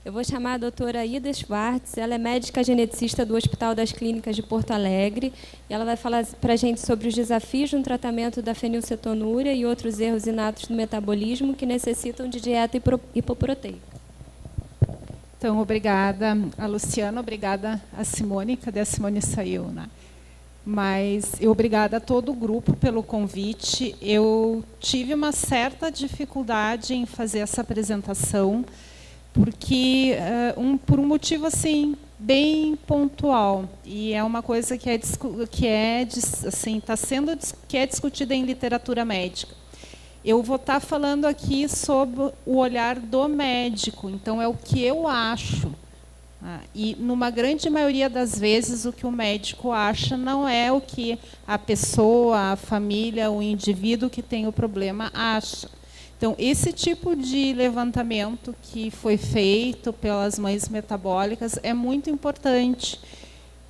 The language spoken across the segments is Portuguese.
Eu vou chamar a doutora Ida Schwartz, ela é médica geneticista do Hospital das Clínicas de Porto Alegre, e ela vai falar para a gente sobre os desafios no tratamento da fenilcetonúria e outros erros inatos do metabolismo que necessitam de dieta hipoproteica. Então, obrigada a Luciana, obrigada a Simone, cadê a Simone? Saiu, né? Mas obrigada a todo o grupo pelo convite. Eu tive uma certa dificuldade em fazer essa apresentação, porque por um motivo assim bem pontual, e é uma coisa que é discutida em literatura médica. Eu vou estar falando aqui sobre o olhar do médico, então é o que eu acho. E, numa grande maioria das vezes, o que o médico acha não é o que a pessoa, a família, o indivíduo que tem o problema acha. Então, esse tipo de levantamento que foi feito pelas mães metabólicas é muito importante,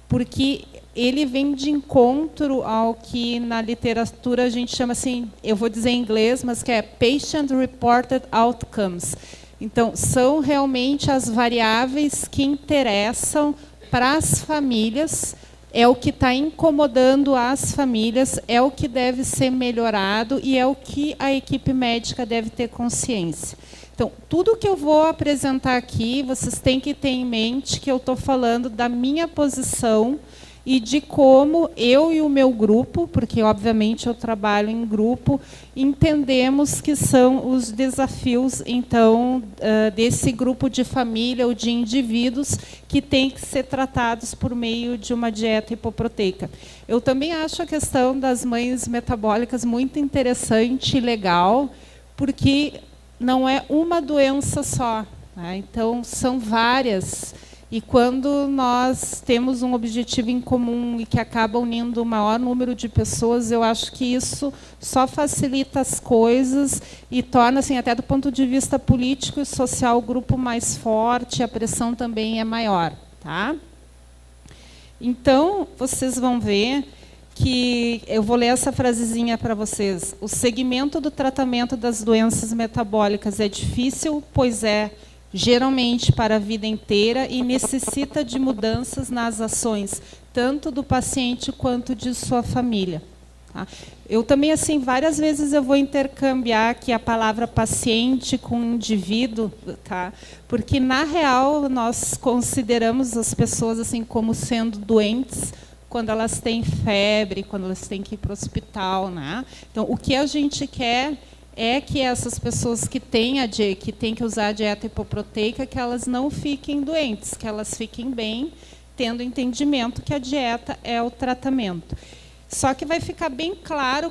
porque ele vem de encontro ao que na literatura a gente chama assim, eu vou dizer em inglês, mas que é Patient Reported Outcomes. Então, são realmente as variáveis que interessam para as famílias, é o que está incomodando as famílias, é o que deve ser melhorado e é o que a equipe médica deve ter consciência. Então, tudo que eu vou apresentar aqui, vocês têm que ter em mente que eu estou falando da minha posição e de como eu e o meu grupo, porque, obviamente, eu trabalho em grupo, entendemos que são os desafios, então, desse grupo de família ou de indivíduos que têm que ser tratados por meio de uma dieta hipoproteica. Eu também acho a questão das mães metabólicas muito interessante e legal, porque não é uma doença só, né? Então, são várias. E quando nós temos um objetivo em comum e que acaba unindo o maior número de pessoas, eu acho que isso só facilita as coisas e torna, assim, até do ponto de vista político e social, o grupo mais forte, a pressão também é maior. Tá? Então, vocês vão ver que eu vou ler essa frasezinha para vocês. O segmento do tratamento das doenças metabólicas é difícil, pois é geralmente para a vida inteira e necessita de mudanças nas ações, tanto do paciente quanto de sua família. Tá? Eu também, assim, várias vezes eu vou intercambiar aqui a palavra paciente com indivíduo, tá? Porque, na real, nós consideramos as pessoas assim como sendo doentes quando elas têm febre, quando elas têm que ir para o hospital. Né? Então, o que a gente quer é que essas pessoas que têm que usar a dieta hipoproteica, que elas não fiquem doentes, que elas fiquem bem, tendo entendimento que a dieta é o tratamento. Só que vai ficar bem claro,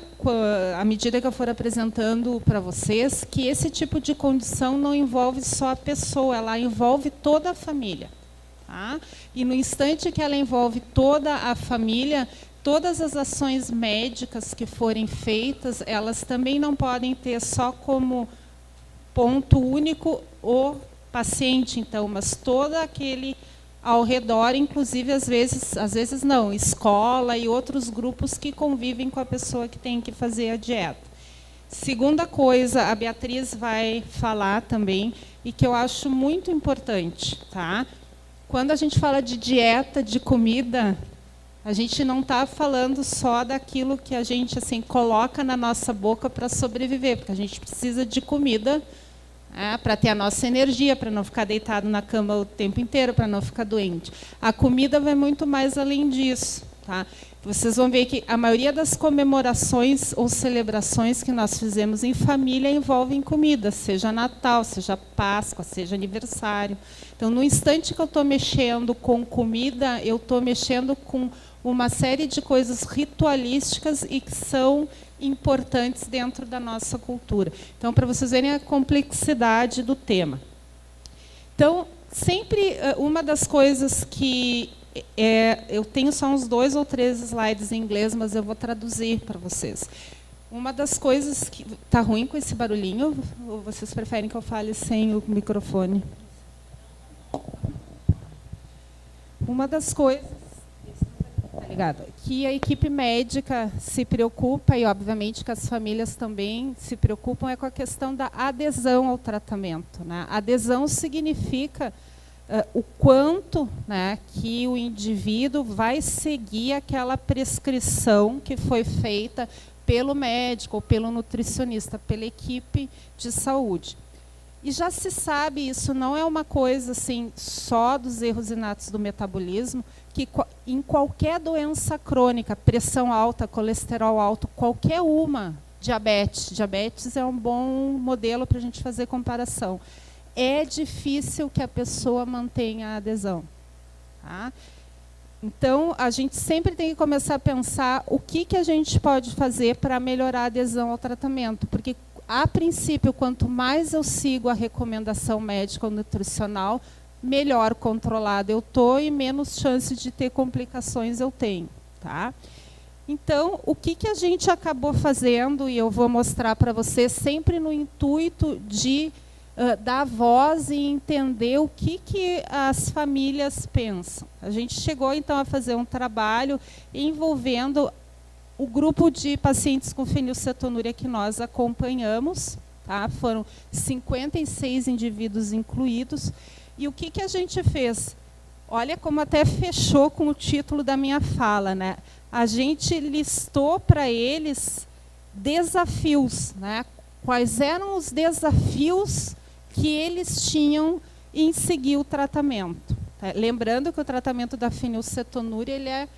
à medida que eu for apresentando para vocês, que esse tipo de condição não envolve só a pessoa, ela envolve toda a família. Tá? E no instante que ela envolve toda a família, todas as ações médicas que forem feitas, elas também não podem ter só como ponto único o paciente, então, mas todo aquele ao redor, inclusive, às vezes não, escola e outros grupos que convivem com a pessoa que tem que fazer a dieta. Segunda coisa, a Beatriz vai falar também, e que eu acho muito importante. Tá? Quando a gente fala de dieta, de comida, a gente não está falando só daquilo que a gente assim coloca na nossa boca para sobreviver, porque a gente precisa de comida para ter a nossa energia, para não ficar deitado na cama o tempo inteiro, para não ficar doente. A comida vai muito mais além disso. Tá? Vocês vão ver que a maioria das comemorações ou celebrações que nós fizemos em família envolvem comida, seja Natal, seja Páscoa, seja aniversário. Então, no instante que eu estou mexendo com comida, eu estou mexendo com uma série de coisas ritualísticas e que são importantes dentro da nossa cultura. Então, para vocês verem a complexidade do tema. Então, sempre uma das coisas que eu tenho só uns 2 ou 3 slides em inglês, mas eu vou traduzir para vocês. Uma das coisas que está ruim com esse barulhinho, ou vocês preferem que eu fale sem o microfone? Uma das coisas que a equipe médica se preocupa, e obviamente que as famílias também se preocupam, é com a questão da adesão ao tratamento. Né? Adesão significa o quanto, né, que o indivíduo vai seguir aquela prescrição que foi feita pelo médico ou pelo nutricionista, pela equipe de saúde. E já se sabe, isso não é uma coisa assim só dos erros inatos do metabolismo, que em qualquer doença crônica, pressão alta, colesterol alto, qualquer uma, diabetes é um bom modelo para a gente fazer comparação. É difícil que a pessoa mantenha a adesão. Tá? Então, a gente sempre tem que começar a pensar o que a gente pode fazer para melhorar a adesão ao tratamento, porque, a princípio, quanto mais eu sigo a recomendação médica ou nutricional, melhor controlada eu estou e menos chance de ter complicações eu tenho. Tá? Então, o que a gente acabou fazendo, e eu vou mostrar para vocês, sempre no intuito de dar voz e entender o que as famílias pensam. A gente chegou, então, a fazer um trabalho envolvendo o grupo de pacientes com fenilcetonúria que nós acompanhamos. Tá? Foram 56 indivíduos incluídos. E o que a gente fez? Olha como até fechou com o título da minha fala, né? A gente listou para eles desafios, né? Quais eram os desafios que eles tinham em seguir o tratamento. Tá? Lembrando que o tratamento da fenilcetonúria ele é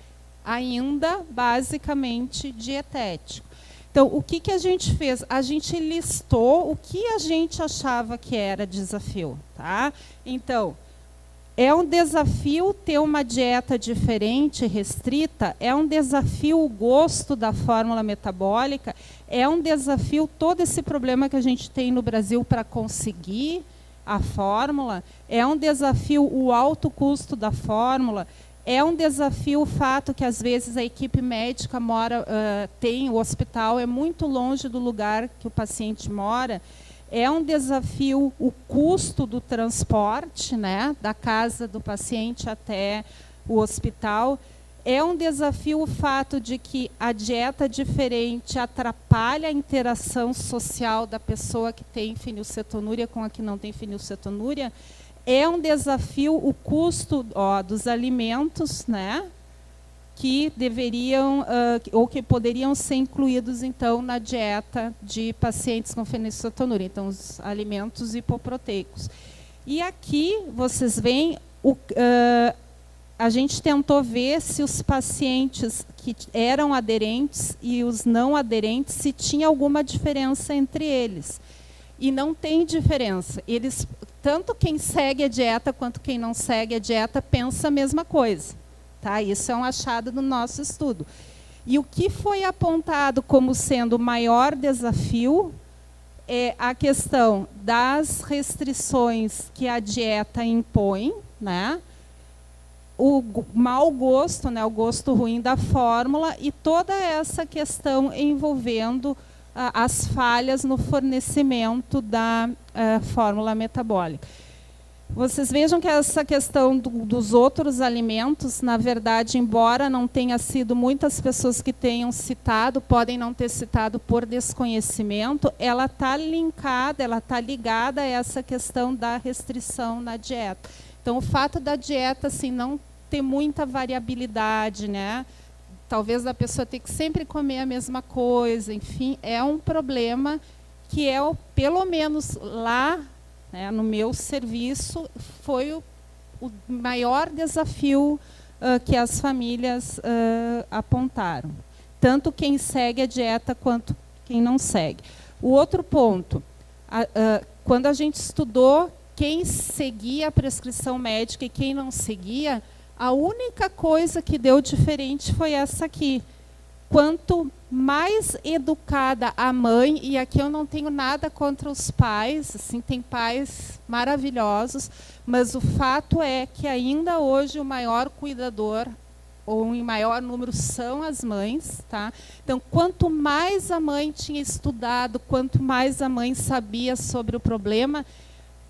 ainda basicamente dietético. Então, o que a gente fez? A gente listou o que a gente achava que era desafio. Tá? Então, é um desafio ter uma dieta diferente, restrita, é um desafio o gosto da fórmula metabólica, é um desafio todo esse problema que a gente tem no Brasil para conseguir a fórmula, é um desafio o alto custo da fórmula, é um desafio o fato que às vezes a equipe médica tem o hospital, é muito longe do lugar que o paciente mora. É um desafio o custo do transporte, né, da casa do paciente até o hospital. É um desafio o fato de que a dieta diferente atrapalha a interação social da pessoa que tem fenilcetonúria com a que não tem fenilcetonúria. É um desafio o custo dos alimentos, né, que deveriam ou que poderiam ser incluídos então na dieta de pacientes com fenilcetonúria, então os alimentos hipoproteicos. E aqui vocês veem a gente tentou ver se os pacientes que eram aderentes e os não aderentes se tinha alguma diferença entre eles. E não tem diferença. Eles, tanto quem segue a dieta quanto quem não segue a dieta pensa a mesma coisa. Tá? Isso é um achado do nosso estudo. E o que foi apontado como sendo o maior desafio é a questão das restrições que a dieta impõe, né? O mau gosto, né? O gosto ruim da fórmula e toda essa questão envolvendo as falhas no fornecimento da fórmula metabólica. Vocês vejam que essa questão dos outros alimentos, na verdade, embora não tenha sido muitas pessoas que tenham citado, podem não ter citado por desconhecimento, ela está linkada, ela está ligada a essa questão da restrição na dieta. Então, o fato da dieta assim, não ter muita variabilidade, né? Talvez a pessoa ter que sempre comer a mesma coisa, enfim, é um problema que é, pelo menos lá, no meu serviço, foi o maior desafio que as famílias apontaram. Tanto quem segue a dieta quanto quem não segue. O outro ponto, quando a gente estudou quem seguia a prescrição médica e quem não seguia, a única coisa que deu diferente foi essa aqui. Quanto mais educada a mãe, e aqui eu não tenho nada contra os pais, assim, tem pais maravilhosos, mas o fato é que ainda hoje o maior cuidador, ou em maior número, são as mães. Tá? Então, quanto mais a mãe tinha estudado, quanto mais a mãe sabia sobre o problema,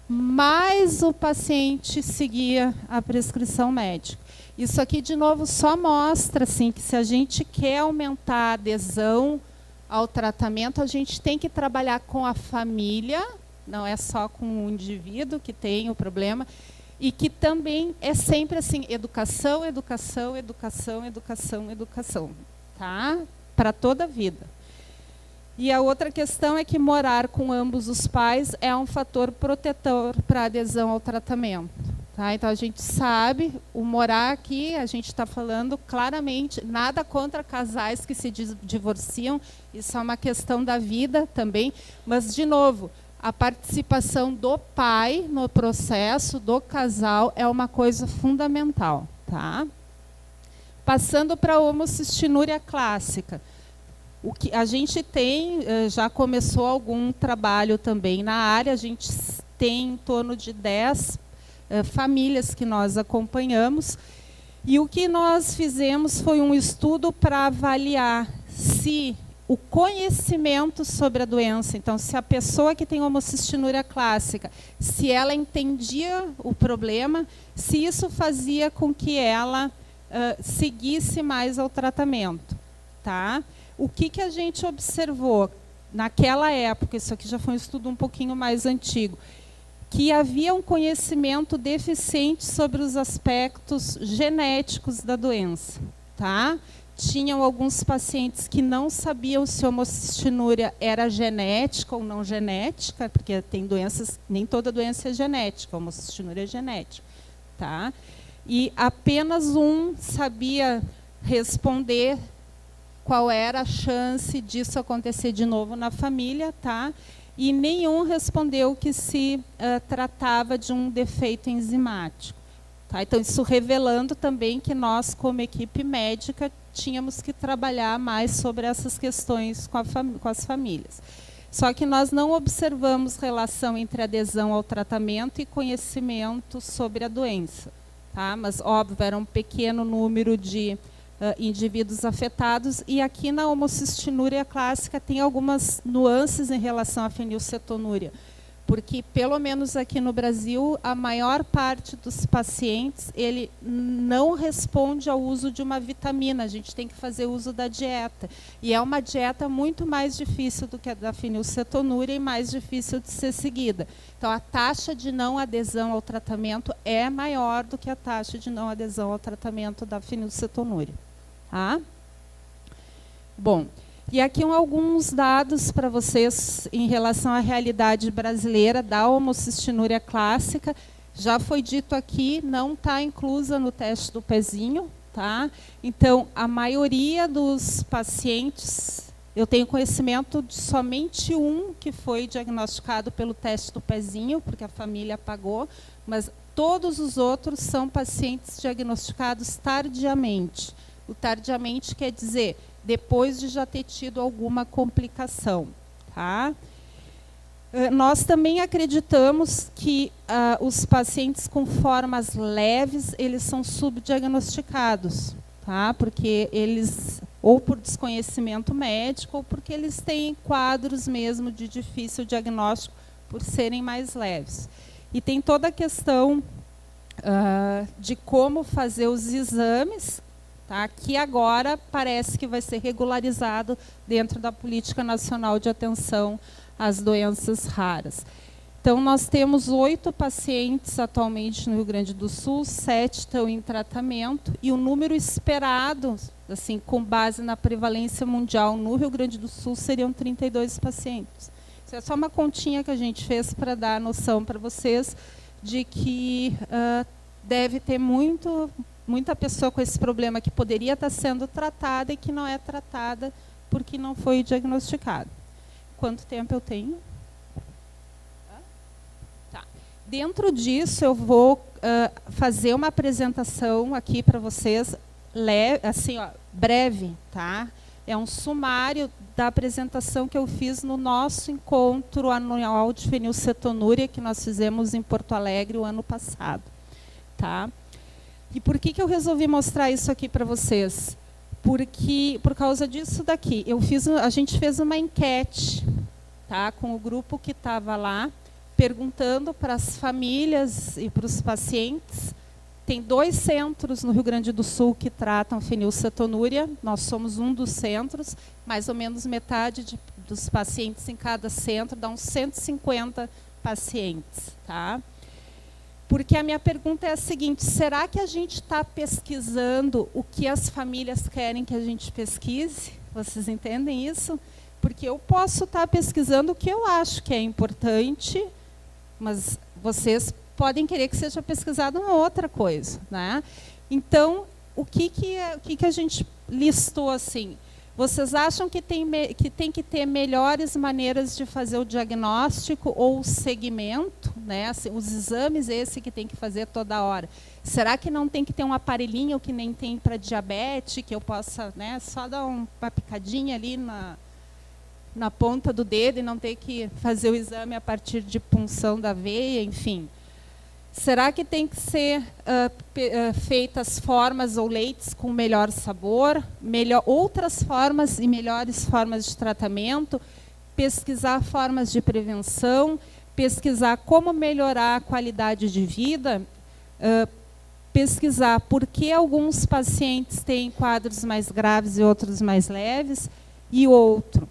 mais o paciente seguia a prescrição médica. Isso aqui, de novo, só mostra assim, que se a gente quer aumentar a adesão ao tratamento, a gente tem que trabalhar com a família, não é só com o indivíduo que tem o problema, e que também é sempre assim, educação, educação, educação, educação, educação, tá? Para toda a vida. E a outra questão é que morar com ambos os pais é um fator protetor para a adesão ao tratamento. Tá? Então, a gente sabe, o morar aqui, a gente está falando claramente, nada contra casais que se divorciam, isso é uma questão da vida também, mas, de novo, a participação do pai no processo, do casal, é uma coisa fundamental. Tá? Passando para a homocistinúria clássica. O que a gente tem, já começou algum trabalho também na área, a gente tem em torno de 10 famílias que nós acompanhamos, e o que nós fizemos foi um estudo para avaliar se o conhecimento sobre a doença, então se a pessoa que tem homocistinúria clássica, se ela entendia o problema, se isso fazia com que ela seguisse mais ao tratamento. Tá? O que a gente observou naquela época, isso aqui já foi um estudo um pouquinho mais antigo, que havia um conhecimento deficiente sobre os aspectos genéticos da doença. Tá? Tinham alguns pacientes que não sabiam se a homocistinúria era genética ou não genética, porque tem doenças, nem toda doença é genética, a homocistinúria é genética. Tá? E apenas um sabia responder qual era a chance disso acontecer de novo na família, tá? E nenhum respondeu que se tratava de um defeito enzimático. Tá? Então, isso revelando também que nós, como equipe médica, tínhamos que trabalhar mais sobre essas questões com as famílias. Só que nós não observamos relação entre adesão ao tratamento e conhecimento sobre a doença. Tá? Mas, óbvio, era um pequeno número de indivíduos afetados, e aqui na homocistinúria clássica tem algumas nuances em relação à fenilcetonúria, porque, pelo menos aqui no Brasil, a maior parte dos pacientes, ele não responde ao uso de uma vitamina, a gente tem que fazer uso da dieta, e é uma dieta muito mais difícil do que a da fenilcetonúria e mais difícil de ser seguida. Então, a taxa de não adesão ao tratamento é maior do que a taxa de não adesão ao tratamento da fenilcetonúria. Tá? Bom, e aqui alguns dados para vocês em relação à realidade brasileira da homocistinúria clássica. Já foi dito aqui, não está inclusa no teste do pezinho. Tá? Então, a maioria dos pacientes, eu tenho conhecimento de somente um que foi diagnosticado pelo teste do pezinho, porque a família pagou, mas todos os outros são pacientes diagnosticados tardiamente. O tardiamente quer dizer depois de já ter tido alguma complicação. Tá? Nós também acreditamos que os pacientes com formas leves, eles são subdiagnosticados, tá? Porque eles, ou por desconhecimento médico, ou porque eles têm quadros mesmo de difícil diagnóstico por serem mais leves. E tem toda a questão de como fazer os exames, tá? Que agora parece que vai ser regularizado dentro da Política Nacional de Atenção às Doenças Raras. Então, nós temos 8 pacientes atualmente no Rio Grande do Sul, 7 estão em tratamento, e o número esperado, assim, com base na prevalência mundial no Rio Grande do Sul, seriam 32 pacientes. Isso é só uma continha que a gente fez para dar a noção para vocês de que deve ter muita pessoa com esse problema que poderia estar sendo tratada e que não é tratada porque não foi diagnosticada. Quanto tempo eu tenho? Tá. Dentro disso, eu vou fazer uma apresentação aqui para vocês, assim, ó, breve, tá? É um sumário da apresentação que eu fiz no nosso encontro anual de fenilcetonúria, que nós fizemos em Porto Alegre o ano passado. Tá? E por que eu resolvi mostrar isso aqui para vocês? Porque, por causa disso daqui, a gente fez uma enquete, tá, com o grupo que estava lá, perguntando para as famílias e para os pacientes. Tem 2 centros no Rio Grande do Sul que tratam fenilcetonúria, nós somos um dos centros, mais ou menos metade dos pacientes em cada centro, dá uns 150 pacientes. Tá? Porque a minha pergunta é a seguinte: será que a gente está pesquisando o que as famílias querem que a gente pesquise? Vocês entendem isso? Porque eu posso estar pesquisando o que eu acho que é importante, mas vocês podem querer que seja pesquisado uma outra coisa, né? Então, o que a gente listou assim? Vocês acham que tem que ter melhores maneiras de fazer o diagnóstico ou o segmento, né? Os exames esse que tem que fazer toda hora. Será que não tem que ter um aparelhinho que nem tem para diabetes, que eu possa, né, só dar uma picadinha ali na ponta do dedo e não ter que fazer o exame a partir de punção da veia, enfim? Será que tem que ser feitas formas ou leites com melhor sabor, outras formas e melhores formas de tratamento, pesquisar formas de prevenção, pesquisar como melhorar a qualidade de vida, pesquisar por que alguns pacientes têm quadros mais graves e outros mais leves, e outro.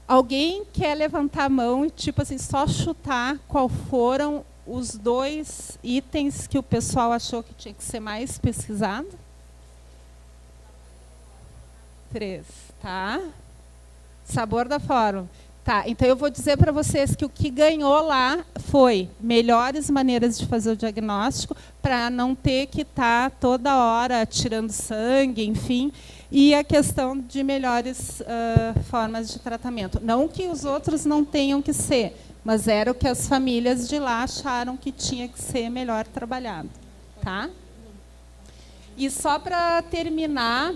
Alguém quer levantar a mão e, tipo assim, só chutar qual foram os 2 itens que o pessoal achou que tinha que ser mais pesquisado? 3, tá? Sabor da forma. Tá, então eu vou dizer para vocês que o que ganhou lá foi melhores maneiras de fazer o diagnóstico, para não ter que estar toda hora tirando sangue, enfim, e a questão de melhores formas de tratamento. Não que os outros não tenham que ser, mas era o que as famílias de lá acharam que tinha que ser melhor trabalhado. Tá? E só para terminar,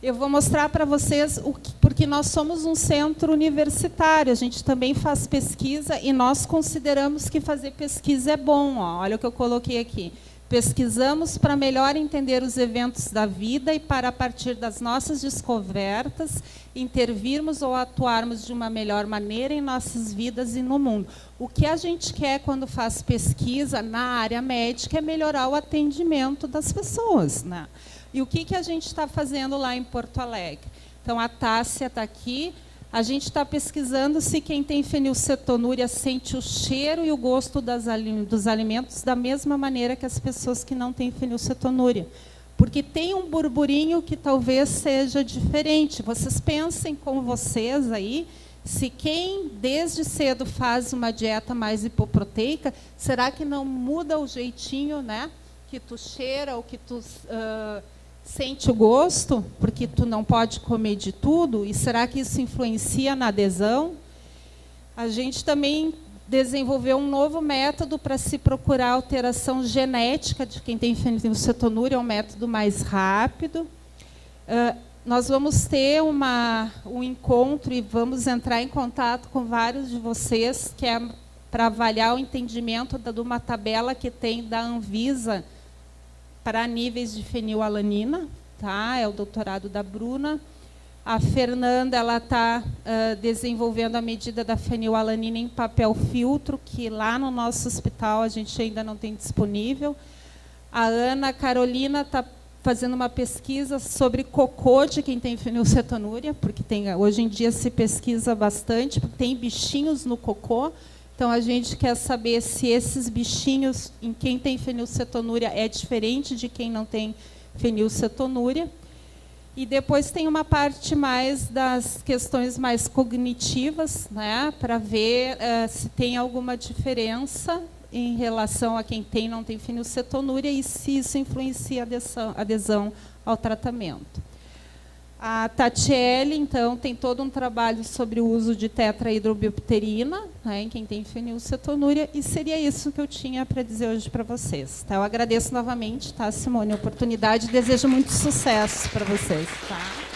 eu vou mostrar para vocês, porque nós somos um centro universitário, a gente também faz pesquisa e nós consideramos que fazer pesquisa é bom. Ó, olha o que eu coloquei aqui. Pesquisamos para melhor entender os eventos da vida e para, a partir das nossas descobertas, intervirmos ou atuarmos de uma melhor maneira em nossas vidas e no mundo. O que a gente quer quando faz pesquisa na área médica é melhorar o atendimento das pessoas, né? E o que a gente está fazendo lá em Porto Alegre? Então, a Tássia está aqui. A gente está pesquisando se quem tem fenilcetonúria sente o cheiro e o gosto dos alimentos da mesma maneira que as pessoas que não têm fenilcetonúria. Porque tem um burburinho que talvez seja diferente. Vocês pensem com vocês aí, se quem desde cedo faz uma dieta mais hipoproteica, será que não muda o jeitinho, né, que tu cheira ou que tu sente o gosto, porque tu não pode comer de tudo? E será que isso influencia na adesão? A gente também desenvolveu um novo método para se procurar alteração genética de quem tem fenilcetonúria, é um método mais rápido. Nós vamos ter um encontro e vamos entrar em contato com vários de vocês, que é para avaliar o entendimento de uma tabela que tem da Anvisa para níveis de fenilalanina, tá? É o doutorado da Bruna. A Fernanda, ela está desenvolvendo a medida da fenilalanina em papel filtro, que lá no nosso hospital a gente ainda não tem disponível. A Ana Carolina está fazendo uma pesquisa sobre cocô de quem tem fenilcetonúria, porque hoje em dia se pesquisa bastante, porque tem bichinhos no cocô. Então, a gente quer saber se esses bichinhos em quem tem fenilcetonúria é diferente de quem não tem fenilcetonúria. E depois tem uma parte mais das questões mais cognitivas, né, para ver se tem alguma diferença em relação a quem tem e não tem fenilcetonúria e se isso influencia a adesão ao tratamento. A Tatiele, então, tem todo um trabalho sobre o uso de tetrahidrobiopterina, né, em quem tem fenilcetonúria, e seria isso que eu tinha para dizer hoje para vocês. Tá? Eu agradeço novamente, tá, Simone, a oportunidade e desejo muito sucesso para vocês. Tá?